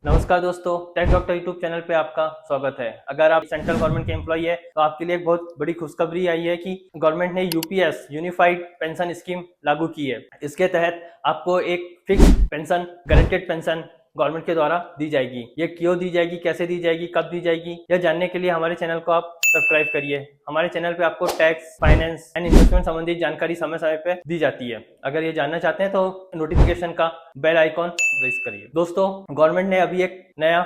नमस्कार दोस्तों, take doctor YouTube channel पे आपका स्वागत है। अगर आप सेंट्रल गवर्नमेंट के एम्प्लॉई है तो आपके लिए एक बहुत बड़ी खुशखबरी आई है कि गवर्नमेंट ने यूपीएस यूनिफाइड पेंशन स्कीम लागू की है। इसके तहत आपको एक fix pension, guaranteed pension government के द्वारा दी जाएगी। ये क्यों दी जाएगी, कैसे दी जाएगी, कब दी जाएगी, यह जानने के लिए हमारे चैनल को आप सब्सक्राइब करिए। हमारे चैनल पे आपको टैक्स, फाइनेंस एंड इन्वेस्टमेंट संबंधी जानकारी समय समय पे दी जाती है। अगर ये जानना चाहते हैं तो नोटिफिकेशन का बेल आइकॉन प्रेस करिए। दोस्तों, गवर्नमेंट ने अभी एक नया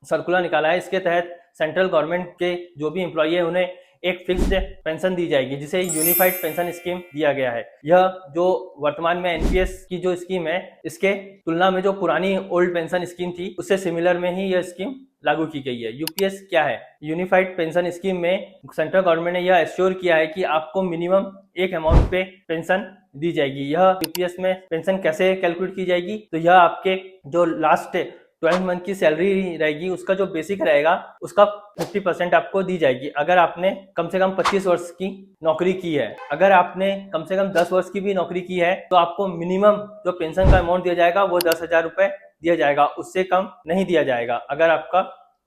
सर्कुलर निकाला है। इसके तहत सेंट्रल गवर्नमेंट के जो भी एम्प्लॉई है उन्हें एक फिक्स्ड पेंशन दी जाएगी, जिसे यूनिफाइड पेंशन स्कीम दिया गया है। यह जो वर्तमान में एनपीएस की जो स्कीम है, इसके तुलना में जो पुरानी ओल्ड पेंशन स्कीम थी उससे सिमिलर में ही यह स्कीम लागू की गई है। यूपीएस क्या है? यूनिफाइड पेंशन स्कीम में सेंट्रल गवर्नमेंट ने यह एश्योर किया है कि आपको मिनिमम एक अमाउंट पे पेंशन दी जाएगी। यह यूपीएस में पेंशन कैसे कैलकुलेट की जाएगी? तो यह आपके जो लास्ट 12 मंथ की सैलरी रहेगी, उसका जो बेसिक रहेगा उसका 50% आपको दी जाएगी। अगर आपने कम से कम 25 वर्ष की नौकरी की है, अगर आपने कम से कम 10 वर्ष की भी नौकरी की है, तो आपको मिनिमम जो पेंशन का अमाउंट दिया जाएगा वो 10,000 रुपए दिया जाएगा। उससे कम नहीं दिया जाएगा अगर आपका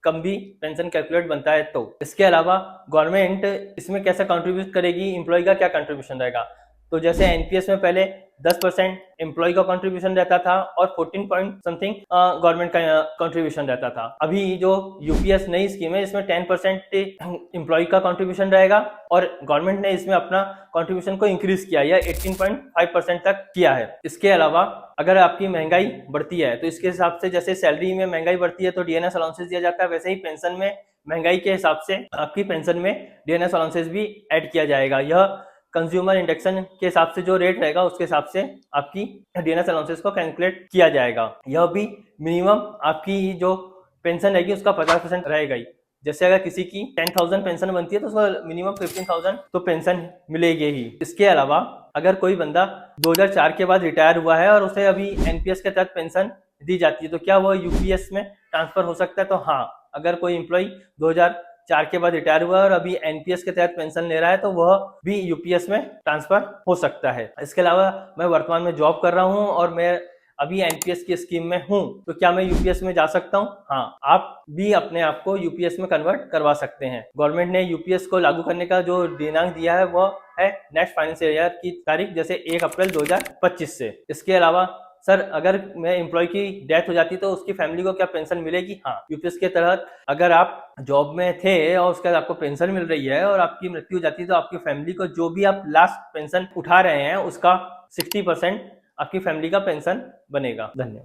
कम भी पेंशन कैलकुलेट बनता है तो। इसके अलावा गवर्नमेंट इसमें कैसे कंट्रीब्यूट करेगी, एम्प्लॉय का क्या कंट्रीब्यूशन रहेगा? तो जैसे एनपीएस में पहले 10% एम्प्लॉय का कंट्रीब्यूशन रहता था और 14 पॉइंट समथिंग गवर्नमेंट का कंट्रीब्यूशन रहता था। अभी जो यूपीएस नई स्कीम है, इसमें 10% एम्प्लॉय का कंट्रीब्यूशन रहेगा और गवर्नमेंट ने इसमें अपना कंट्रीब्यूशन को इंक्रीज किया, या 18.5% तक किया है। इसके अलावा अगर आपकी महंगाई बढ़ती है तो इसके हिसाब से, जैसे सैलरी में महंगाई बढ़ती है तो डीएनएस अलाउंसेस दिया जाता है, वैसे ही पेंशन में महंगाई के हिसाब से आपकी पेंशन में डीएनएस अलाउंसेस भी ऐड किया जाएगा। यह कंज्यूमर इंडेक्सन के हिसाब से जो रेट रहेगा उसके हिसाब से आपकी डीएनएस अलाउंसेस को कैलकुलेट किया जाएगा। यह भी मिनिमम आपकी जो पेंशन रहेगी उसका 50% रहेगा ही। जैसे अगर किसी की 10,000 पेंशन बनती है तो उसको मिनिमम 15,000 तो पेंशन मिलेगी ही। इसके अलावा अगर कोई बंदा 2004 के बाद रिटायर हुआ है और उसे अभी एनपीएस के तहत पेंशन दी जाती है, तो क्या वो यूपीएस में ट्रांसफर हो सकता है? तो हाँ, अगर कोई एम्प्लॉय 2004 के बाद रिटायर हुआ है और अभी एनपीएस के तहत पेंशन ले रहा है तो वह भी यूपीएस में ट्रांसफर हो सकता है। इसके अलावा मैं वर्तमान में जॉब कर रहा हूं और मैं अभी एनपीएस की स्कीम में हूं, तो क्या मैं यूपीएस में जा सकता हूं? हाँ, आप भी अपने आप को यूपीएस में कन्वर्ट करवा सकते हैं। गवर्नमेंट ने यूपीएस को लागू करने का जो दिनांक दिया है वो है नेक्स्ट फाइनेंशियल ईयर की तारीख, जैसे 1 अप्रैल 2025 से। इसके अलावा सर, अगर मैं एम्प्लॉय की डेथ हो जाती तो उसकी फैमिली को क्या पेंशन मिलेगी? हाँ, यूपीएस के तहत अगर आप जॉब में थे और उसके बाद आपको पेंशन मिल रही है और आपकी मृत्यु हो जाती है तो आपकी फैमिली को जो भी आप लास्ट पेंशन उठा रहे हैं उसका 60% आपकी फैमिली का पेंशन बनेगा। धन्यवाद।